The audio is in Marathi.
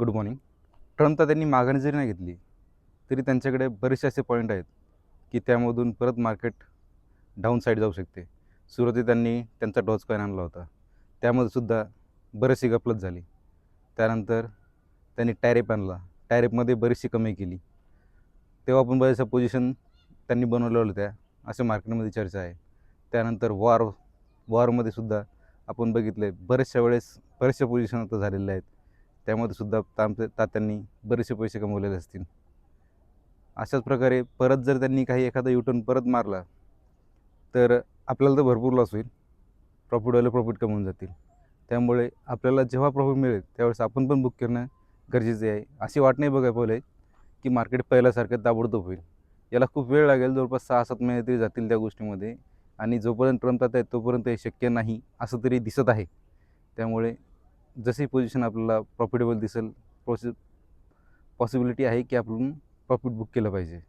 Good morning. ट्रम्प त्यांनी माघारी जरी नाही घेतली तरी त्यांच्याकडे बरेचसे असे पॉईंट आहेत की त्यामधून परत मार्केट डाऊन साईड जाऊ शकते. सुरुवाती त्यांनी त्यांचा डॉज कॉइन आणला होता, त्यामध्ये सुद्धा बरीचशी गफलत झाली. त्यानंतर त्यांनी टॅरिफ आणला, टॅरिफमध्ये बरीचशी कमी केली, तेव्हा पण बऱ्याचशा पोझिशन त्यांनी बनवल्या होत्या असं मार्केटमध्ये चर्चा आहे. त्यानंतर वॉरमध्ये सुद्धा आपण बघितले बरेचशा पोझिशन आता झालेल्या आहेत, त्यामध्ये सुद्धा तात्यांनी बरेचसे पैसे कमवलेले असतील. अशाच प्रकारे परत जर त्यांनी काही एखादा युटर्न परत मारला तर आपल्याला तर भरपूर लॉस होईल, प्रॉफिट कमवून जातील. त्यामुळे आपल्याला जेव्हा प्रॉफिट मिळेल त्यावेळेस आपण पण बुक करणं गरजेचे आहे. अशी वाट नाही बघायला पाहिजे की मार्केट पहिल्यासारखं ताबडतोब होईल. याला खूप वेळ लागेल, जवळपास 6-7 महिने तरी जातील त्या गोष्टीमध्ये. आणि जोपर्यंत ट्रम्प आहेत तोपर्यंत हे शक्य नाही असं तरी दिसत आहे. त्यामुळे जशी पोझिशन आपल्याला प्रॉफिटेबल दिसेल, पॉसिबिलिटी आहे की आपण प्रॉफिट बुक केलं पाहिजे.